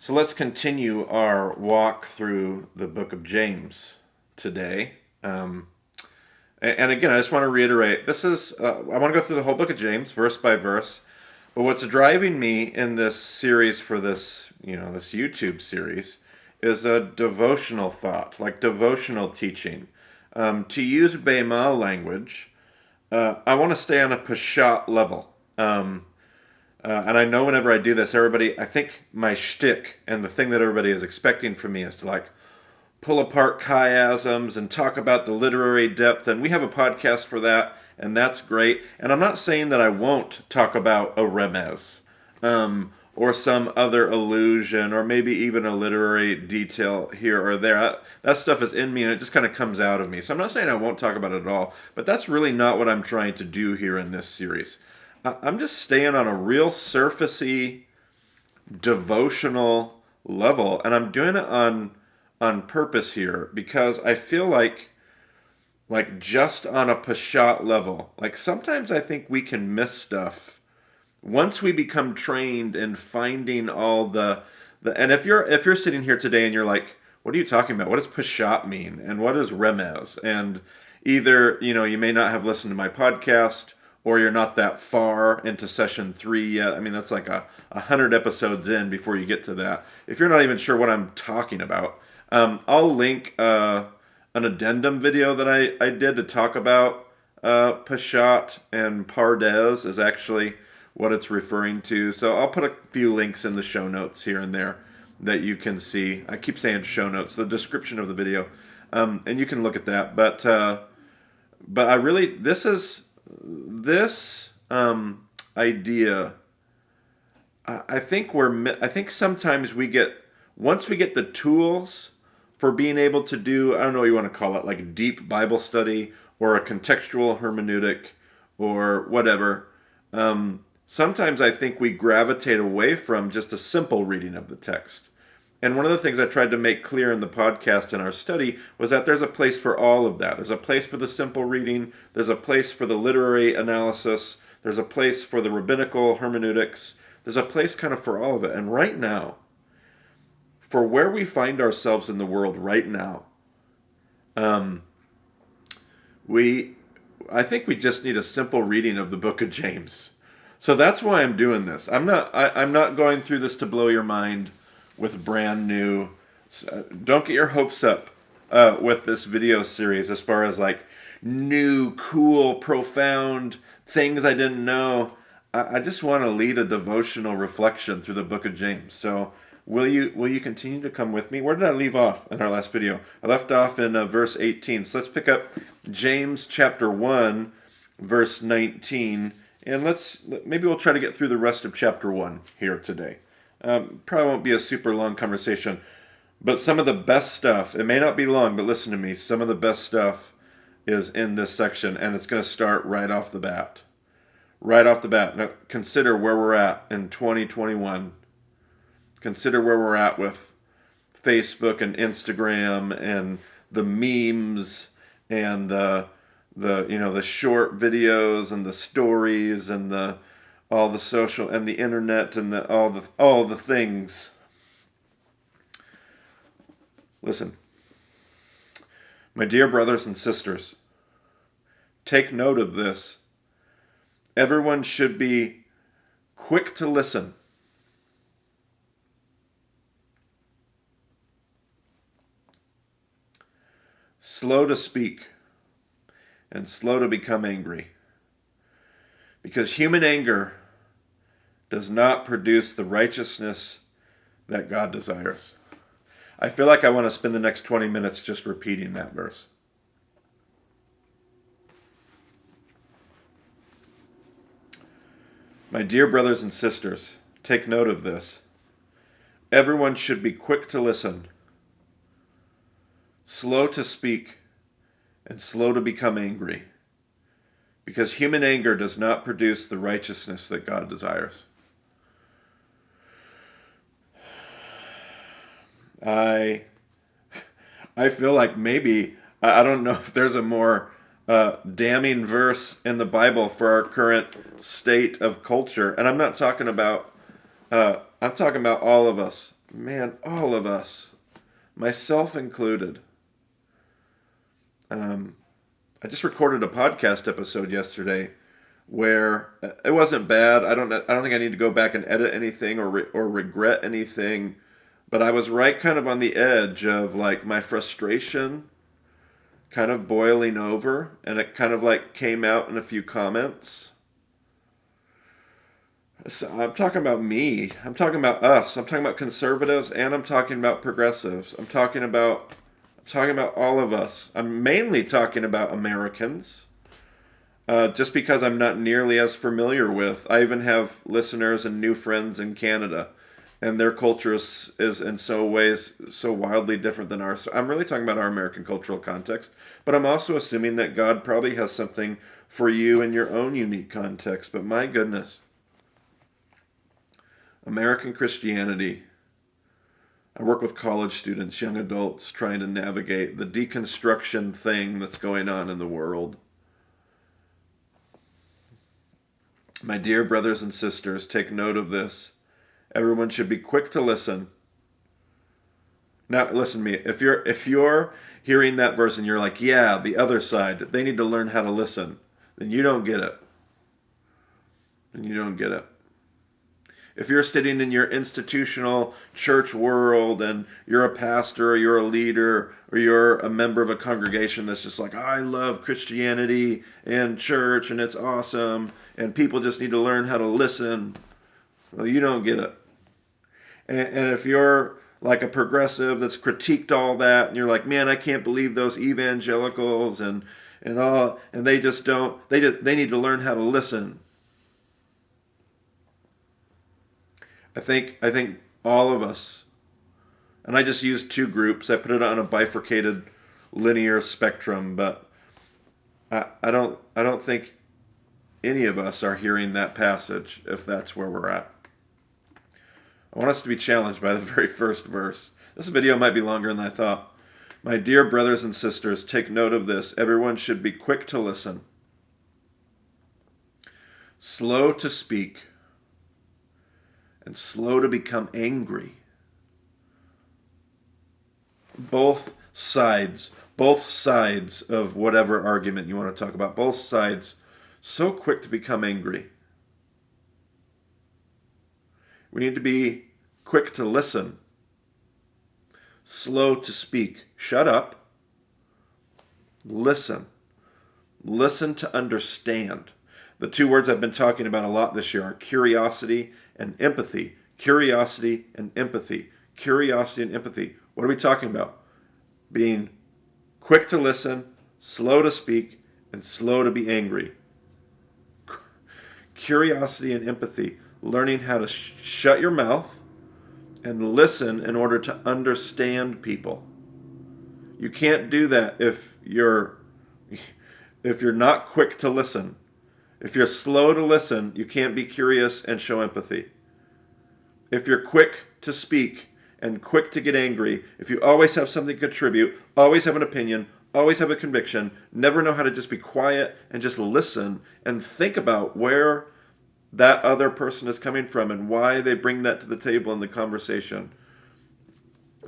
So let's continue our walk through the book of James today. And again, I just want to reiterate, I want to go through the whole book of James, verse by verse. But what's driving me in this series for this YouTube series is a devotional thought, like devotional teaching. To use BEMA language, I want to stay on a PaRDeS level. And I know whenever I do this, I think my shtick and the thing that everybody is expecting from me is to pull apart chiasms and talk about the literary depth. And we have a podcast for that, and that's great. And I'm not saying that I won't talk about a remez, or some other allusion, or maybe even a literary detail here or there. That stuff is in me, and it just kind of comes out of me. So I'm not saying I won't talk about it at all, but that's really not what I'm trying to do here in this series. I'm just staying on a real surfacey devotional level, and I'm doing it on purpose here because I feel like just on a PaRDeS level, sometimes I think we can miss stuff once we become trained in finding all the and if you're sitting here today and you're like, what are you talking about? What does PaRDeS mean? And what is remez? And either, you may not have listened to my podcast, or you're not that far into session 3 yet. I mean, that's like 100 episodes in before you get to that. If you're not even sure what I'm talking about, I'll link an addendum video that I did to talk about PaRDeS, and PaRDeS is actually what it's referring to. So I'll put a few links in the show notes here and there that you can see. I keep saying show notes, the description of the video, and you can look at that. But I really, this idea, I think sometimes once we get the tools for being able to do, I don't know what you want to call it, like deep Bible study or a contextual hermeneutic or whatever, sometimes I think we gravitate away from just a simple reading of the text. And one of the things I tried to make clear in the podcast in our study was that there's a place for all of that. There's a place for the simple reading. There's a place for the literary analysis. There's a place for the rabbinical hermeneutics. There's a place kind of for all of it. And right now, for where we find ourselves in the world right now, I think we just need a simple reading of the book of James. So that's why I'm doing this. I'm not going through this to blow your mind with brand new. Don't get your hopes up with this video series as far as new, cool, profound things I didn't know. I just want to lead a devotional reflection through the book of James. So will you continue to come with me? Where did I leave off in our last video? I left off in verse 18. So let's pick up James chapter 1, verse 19, and maybe we'll try to get through the rest of chapter 1 here today. Probably won't be a super long conversation, but some of the best stuff, it may not be long, but listen to me, some of the best stuff is in this section, and it's going to start right off the bat. Right off the bat. Now, consider where we're at in 2021. Consider where we're at with Facebook and Instagram and the memes and the short videos and the stories and all the social and the internet and all the things. Listen, my dear brothers and sisters, take note of this. Everyone should be quick to listen, slow to speak, and slow to become angry. Because human anger does not produce the righteousness that God desires. I feel like I want to spend the next 20 minutes just repeating that verse. My dear brothers and sisters, take note of this. Everyone should be quick to listen, slow to speak, and slow to become angry. Because human anger does not produce the righteousness that God desires. I feel like maybe, I don't know if there's a more damning verse in the Bible for our current state of culture. And I'm not talking about, I'm talking about all of us. man, all of us, myself included. I just recorded a podcast episode yesterday where it wasn't bad. I don't think I need to go back and edit anything or regret anything, but I was right kind of on the edge of like my frustration kind of boiling over, and it kind of like came out in a few comments. So I'm talking about me. I'm talking about us. I'm talking about conservatives, and I'm talking about progressives. I'm talking about all of us. I'm mainly talking about Americans, just because I'm not nearly as familiar with. I even have listeners and new friends in Canada, and their culture is in so ways so wildly different than ours. So I'm really talking about our American cultural context, but I'm also assuming that God probably has something for you in your own unique context. But my goodness, American Christianity. I work with college students, young adults, trying to navigate the deconstruction thing that's going on in the world. My dear brothers and sisters, take note of this. Everyone should be quick to listen. Now, listen to me. If you're hearing that verse and you're like, yeah, the other side, they need to learn how to listen, then you don't get it. Then you don't get it. If you're sitting in your institutional church world and you're a pastor or you're a leader or you're a member of a congregation that's just like, I love Christianity and church and it's awesome and people just need to learn how to listen, well, you don't get it. And if you're like a progressive that's critiqued all that and you're like, man, I can't believe those evangelicals and they just don't, they need to learn how to listen. I think all of us, and I just used two groups. I put it on a bifurcated linear spectrum, but I don't think any of us are hearing that passage if that's where we're at. I want us to be challenged by the very first verse. This video might be longer than I thought. My dear brothers and sisters, take note of this. Everyone should be quick to listen, slow to speak, and slow to become angry. Both sides of whatever argument you want to talk about, both sides so quick to become angry. We need to be quick to listen, slow to speak. Shut up. Listen. Listen to understand. The two words I've been talking about a lot this year are curiosity and empathy. Curiosity and empathy. Curiosity and empathy. What are we talking about? Being quick to listen, slow to speak, and slow to be angry. Curiosity and empathy. Learning how to shut your mouth and listen in order to understand people. You can't do that if you're not quick to listen. If you're slow to listen, you can't be curious and show empathy. If you're quick to speak and quick to get angry, if you always have something to contribute, always have an opinion, always have a conviction, never know how to just be quiet and just listen and think about where that other person is coming from and why they bring that to the table in the conversation.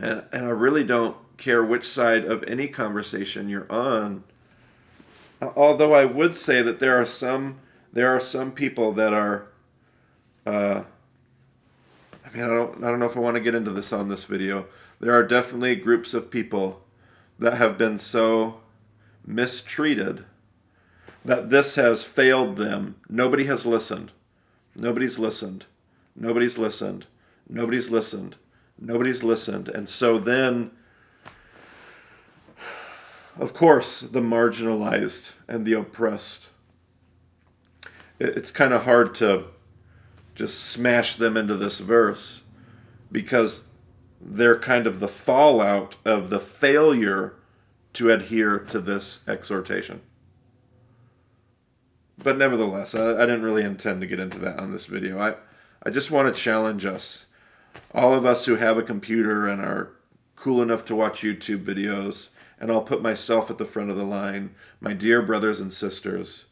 And I really don't care which side of any conversation you're on. Although I would say that there are some people that are, I don't know if I want to get into this on this video. There are definitely groups of people that have been so mistreated that this has failed them. Nobody has listened. Nobody's listened. Nobody's listened. Nobody's listened. Nobody's listened. And so then, of course, the marginalized and the oppressed. It's kind of hard to just smash them into this verse because they're kind of the fallout of the failure to adhere to this exhortation. But nevertheless, I didn't really intend to get into that on this video. I just want to challenge us, all of us who have a computer and are cool enough to watch YouTube videos, and I'll put myself at the front of the line. My dear brothers and sisters,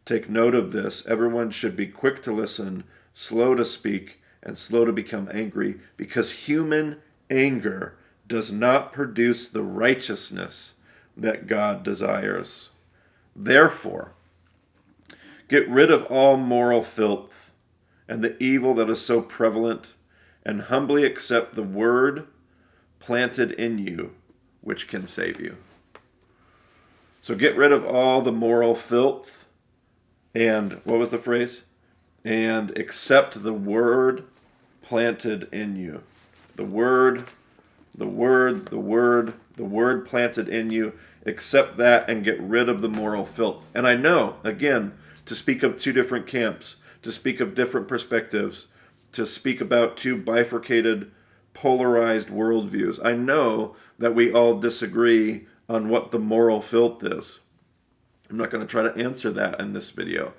take note of this. Everyone should be quick to listen, slow to speak, and slow to become angry, because human anger does not produce the righteousness that God desires. Therefore, get rid of all moral filth and the evil that is so prevalent, and humbly accept the word planted in you, which can save you. So get rid of all the moral filth, and what was the phrase? And accept the word planted in you. The word planted in you. Accept that and get rid of the moral filth. And I know, again, to speak of two different camps, to speak of different perspectives, to speak about two bifurcated, polarized worldviews. I know that we all disagree on what the moral filth is. I'm not going to try to answer that in this video.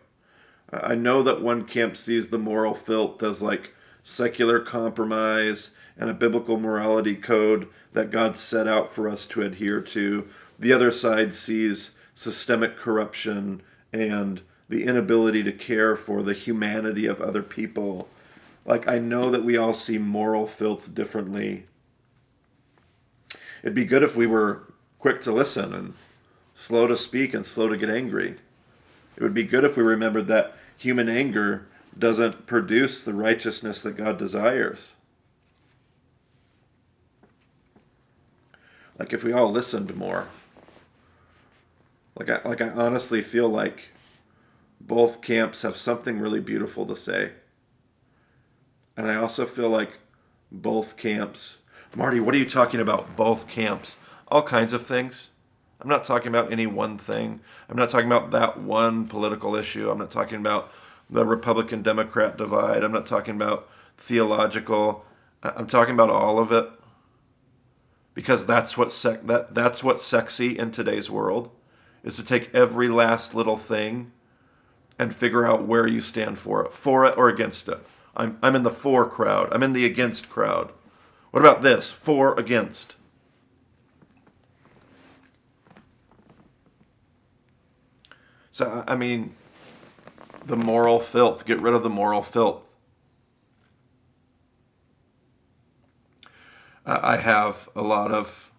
I know that one camp sees the moral filth as like secular compromise and a biblical morality code that God set out for us to adhere to. The other side sees systemic corruption and the inability to care for the humanity of other people. Like, I know that we all see moral filth differently. It'd be good if we were quick to listen and slow to speak and slow to get angry. It would be good if we remembered that human anger doesn't produce the righteousness that God desires. Like, if we all listened more. Like I honestly feel like both camps have something really beautiful to say. And I also feel like both camps... Marty, what are you talking about, both camps? All kinds of things. I'm not talking about any one thing. I'm not talking about that one political issue. I'm not talking about the Republican-Democrat divide. I'm not talking about theological. I'm talking about all of it. Because that's what's sexy in today's world, is to take every last little thing and figure out where you stand for it or against it. I'm in the for crowd. I'm in the against crowd. What about this? For, against. So, I mean, the moral filth. Get rid of the moral filth. I have a lot of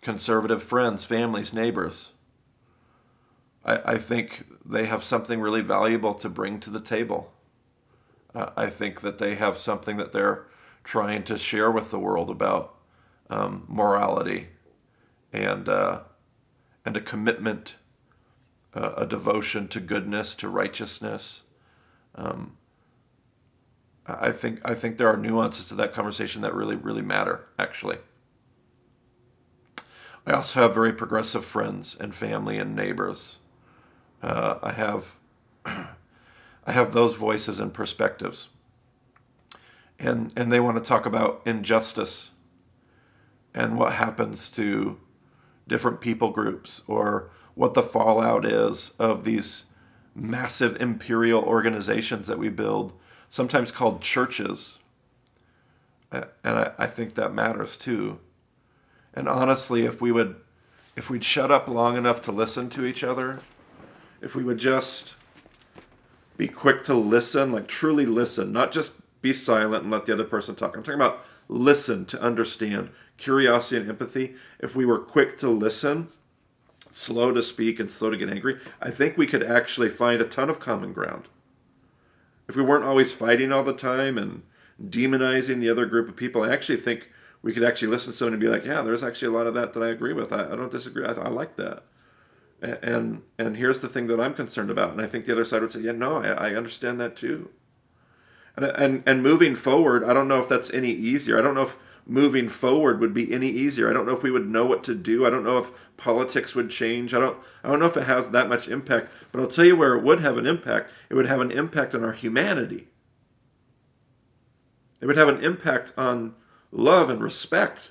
conservative friends, families, neighbors. I think they have something really valuable to bring to the table. I think that they have something that they're trying to share with the world about morality and a commitment, a devotion to goodness, to righteousness. I think there are nuances to that conversation that really, really matter, actually. I also have very progressive friends and family and neighbors. I have those voices and perspectives. And they want to talk about injustice and what happens to different people groups, or what the fallout is of these massive imperial organizations that we build, sometimes called churches. And I think that matters too. And honestly, if we'd shut up long enough to listen to each other, if we would just be quick to listen, like truly listen, not just be silent and let the other person talk. I'm talking about listen to understand, curiosity and empathy. If we were quick to listen, slow to speak and slow to get angry, I think we could actually find a ton of common ground. If we weren't always fighting all the time and demonizing the other group of people, I actually think we could actually listen to someone and be like, yeah, there's actually a lot of that I agree with. I don't disagree. I like that. And here's the thing that I'm concerned about. And I think the other side would say, yeah, no, I understand that too. And moving forward, I don't know if that's any easier. I don't know if moving forward would be any easier. I don't know if we would know what to do. I don't know if politics would change. I don't know if it has that much impact. But I'll tell you where it would have an impact. It would have an impact on our humanity. It would have an impact on love and respect.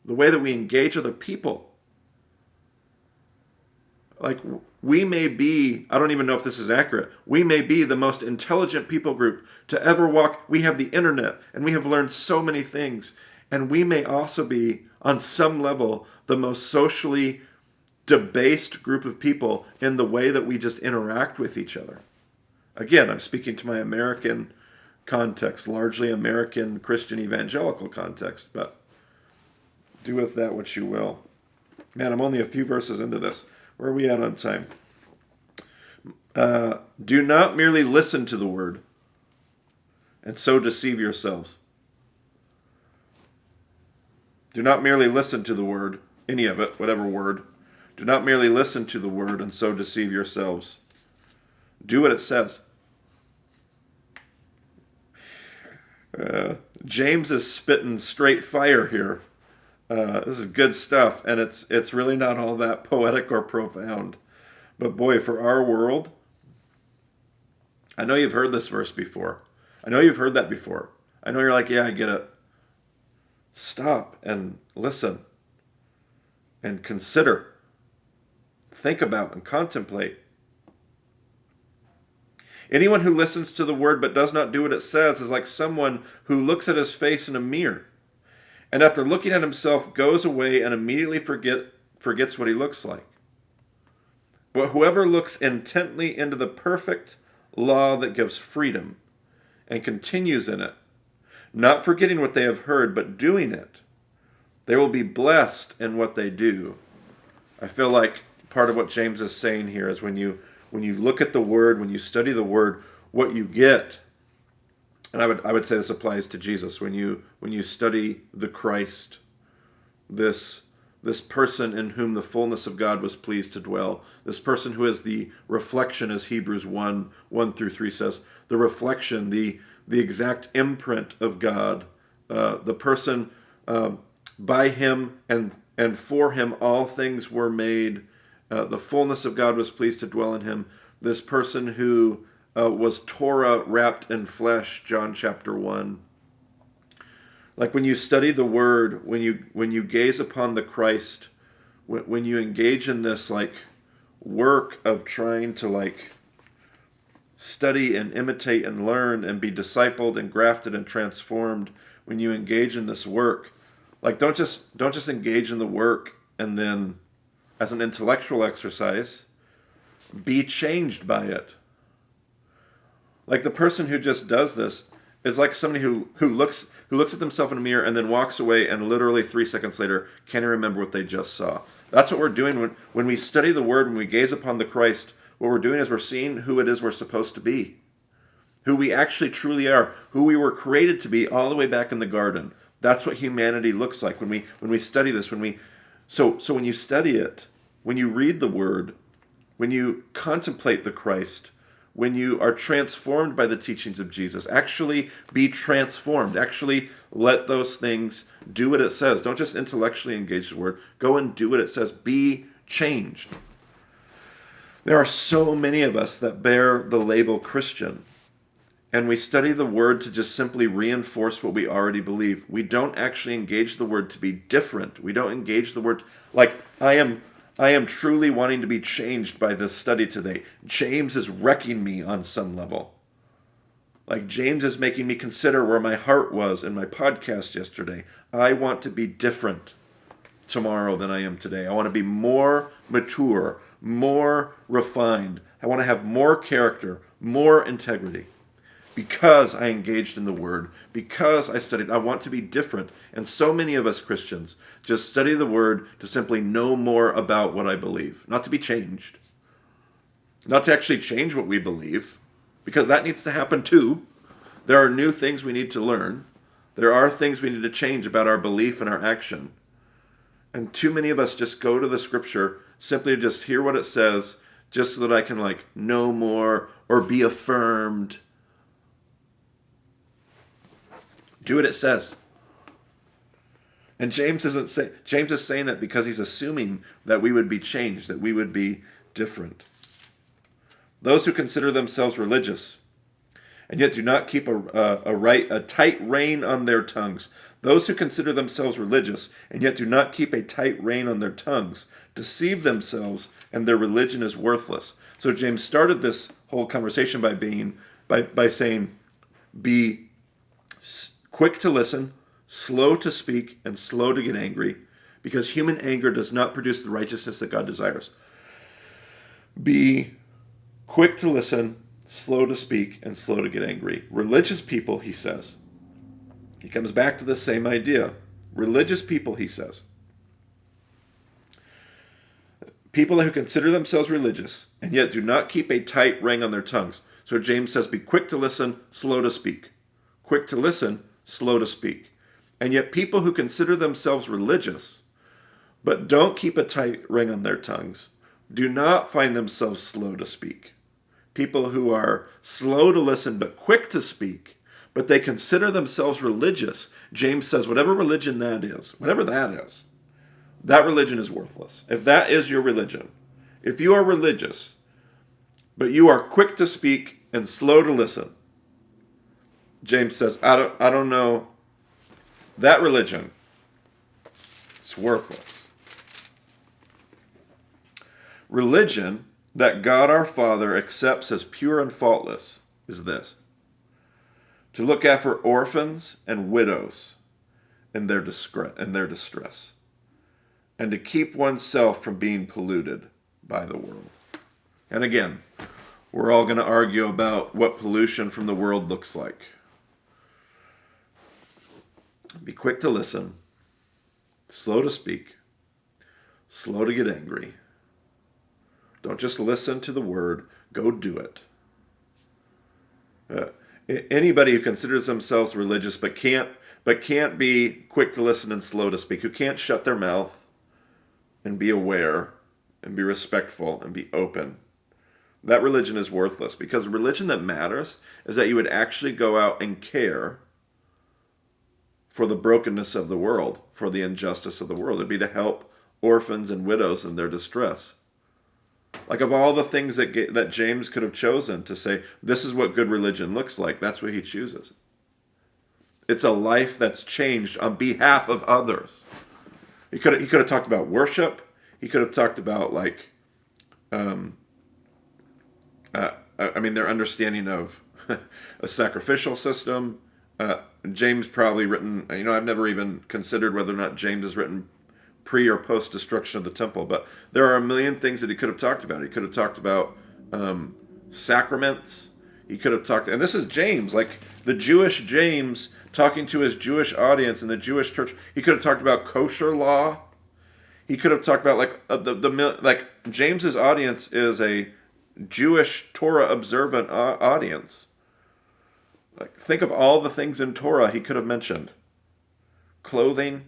The way that we engage other people. Like, we may be, I don't even know if this is accurate, we may be the most intelligent people group to ever walk. We have the internet, and we have learned so many things. And we may also be, on some level, the most socially debased group of people in the way that we just interact with each other. Again, I'm speaking to my American context, largely American Christian evangelical context, but do with that what you will. Man, I'm only a few verses into this. Where are we at on time? Do not merely listen to the word and so deceive yourselves. Do not merely listen to the word, any of it, whatever word. Do not merely listen to the word and so deceive yourselves. Do what it says. James is spitting straight fire here. This is good stuff, and it's really not all that poetic or profound. But boy, for our world, I know you've heard this verse before. I know you've heard that before. I know you're like, yeah, I get it. Stop and listen and consider. Think about and contemplate. Anyone who listens to the word but does not do what it says is like someone who looks at his face in a mirror and after looking at himself goes away and immediately forgets what he looks like. But whoever looks intently into the perfect law that gives freedom and continues in it, not forgetting what they have heard, but doing it, they will be blessed in what they do. I feel like part of what James is saying here is when you look at the word, when you study the word, what you get, and I would say this applies to Jesus, when you study the Christ, this person in whom the fullness of God was pleased to dwell, this person who is the reflection, as Hebrews 1:1-3 says, the reflection, the exact imprint of God, the person by him and for him all things were made, the fullness of God was pleased to dwell in him, this person who was Torah wrapped in flesh, John chapter 1. Like when you study the word, when you gaze upon the Christ, when you engage in this like work of trying to like study and imitate and learn and be discipled and grafted and transformed, when you engage in this work, like don't just engage in the work and then as an intellectual exercise, be changed by it. Like the person who just does this is like somebody who looks at themselves in a mirror and then walks away and literally 3 seconds later can't remember what they just saw. That's what we're doing when we study the word, when we gaze upon the Christ. What we're doing is we're seeing who it is we're supposed to be, who we actually truly are, who we were created to be all the way back in the garden. That's what humanity looks like when we study this. So when you study it, when you read the word, when you contemplate the Christ, when you are transformed by the teachings of Jesus, actually be transformed. Actually let those things do what it says. Don't just intellectually engage the word. Go and do what it says. Be changed. There are so many of us that bear the label Christian, and we study the word to just simply reinforce what we already believe. We don't actually engage the word to be different. We don't engage the word like I am truly wanting to be changed by this study today. James is wrecking me on some level. Like James is making me consider where my heart was in my podcast yesterday. I want to be different tomorrow than I am today. I want to be more mature, more refined. I want to have more character, more integrity. Because I engaged in the word, because I studied, I want to be different. And so many of us Christians just study the word to simply know more about what I believe, not to be changed, not to actually change what we believe, because that needs to happen too. There are new things we need to learn. There are things we need to change about our belief and our action. And too many of us just go to the scripture simply to just hear what it says, just so that I can like know more or be affirmed. Do what it says. And James is saying that because he's assuming that we would be changed, that we would be different. Those who consider themselves religious and yet do not keep a tight rein on their tongues. Those who consider themselves religious and yet do not keep a tight rein on their tongues deceive themselves, and their religion is worthless. So James started this whole conversation by saying, be quick to listen, slow to speak, and slow to get angry, because human anger does not produce the righteousness that God desires. Be quick to listen, slow to speak, and slow to get angry. Religious people, he says. He comes back to the same idea. Religious people, he says. People who consider themselves religious and yet do not keep a tight ring on their tongues. So James says, be quick to listen, slow to speak. Quick to listen, slow to speak. And yet people who consider themselves religious but don't keep a tight ring on their tongues do not find themselves slow to speak. People who are slow to listen but quick to speak, but they consider themselves religious, James says, whatever religion that is, that religion is worthless. If that is your religion, if you are religious, but you are quick to speak and slow to listen, James says, I don't know, that religion is worthless. Religion that God our Father accepts as pure and faultless is this: to look after orphans and widows in their distress, and to keep oneself from being polluted by the world. And again, we're all going to argue about what pollution from the world looks like. Be quick to listen, slow to speak, slow to get angry. Don't just listen to the word, go do it. Anybody who considers themselves religious but can't be quick to listen and slow to speak, who can't shut their mouth and be aware and be respectful and be open, that religion is worthless. Because the religion that matters is that you would actually go out and care for the brokenness of the world, for the injustice of the world. It'd be to help orphans and widows in their distress. Like, of all the things that James could have chosen to say, this is what good religion looks like, that's what he chooses. It's a life that's changed on behalf of others. He could have talked about worship. He could have talked about, like, their understanding of a sacrificial system. James probably written, I've never even considered whether or not James has written pre or post destruction of the temple, but there are a million things that he could have talked about. He could have talked about sacraments. He could have talked, and this is James, like the Jewish James talking to his Jewish audience in the Jewish church. He could have talked about kosher law. He could have talked about like James's audience is a Jewish Torah observant audience. Like, think of all the things in Torah he could have mentioned: clothing,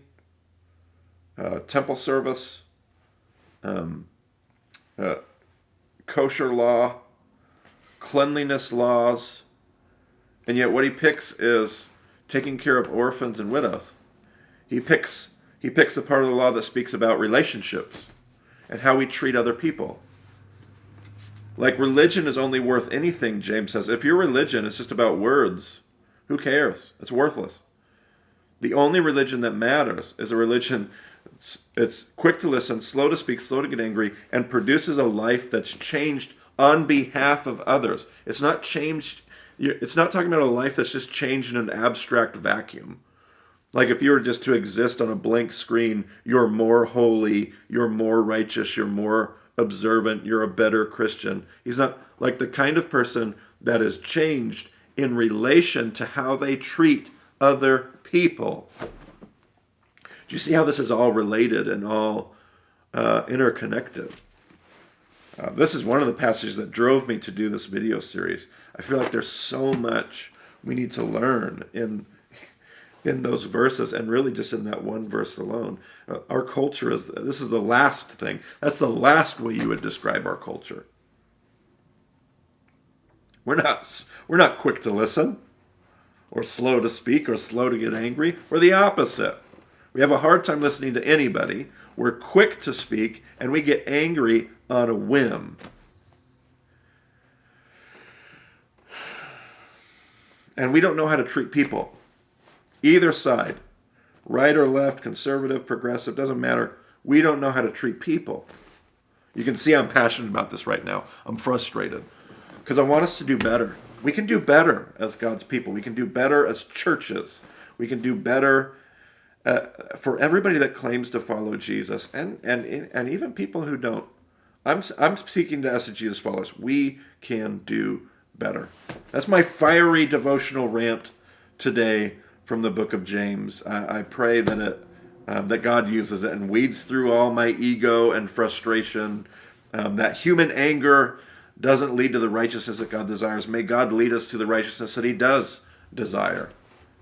temple service, kosher law, cleanliness laws, and yet what he picks is taking care of orphans and widows. He picks the part of the law that speaks about relationships and how we treat other people. Like, religion is only worth anything, James says. If your religion is just about words, who cares? It's worthless. The only religion that matters is a religion it's quick to listen, slow to speak, slow to get angry, and produces a life that's changed on behalf of others. It's not changed. It's not talking about a life that's just changed in an abstract vacuum. Like, if you were just to exist on a blank screen, you're more holy, you're more righteous, you're more observant, you're a better Christian. He's not like the kind of person that is changed in relation to how they treat other people. Do you see how this is all related and all interconnected? This is one of the passages that drove me to do this video series. I feel like there's so much we need to learn in those verses, and really just in that one verse alone. Our culture this is the last thing. That's the last way you would describe our culture. We're not quick to listen, or slow to speak, or slow to get angry. We're the opposite. We have a hard time listening to anybody. We're quick to speak, and we get angry on a whim. And we don't know how to treat people. Either side, right or left, conservative, progressive, doesn't matter. We don't know how to treat people. You can see I'm passionate about this right now. I'm frustrated because I want us to do better. We can do better as God's people. We can do better as churches. We can do better for everybody that claims to follow Jesus, and even people who don't. I'm speaking to us as Jesus followers. We can do better. That's my fiery devotional rant today from the book of James. I pray that that God uses it and weeds through all my ego and frustration. That human anger doesn't lead to the righteousness that God desires. May God lead us to the righteousness that he does desire.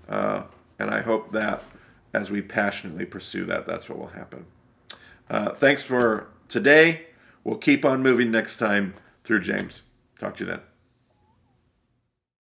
And I hope that as we passionately pursue that, that's what will happen. Thanks for today. We'll keep on moving next time through James. Talk to you then.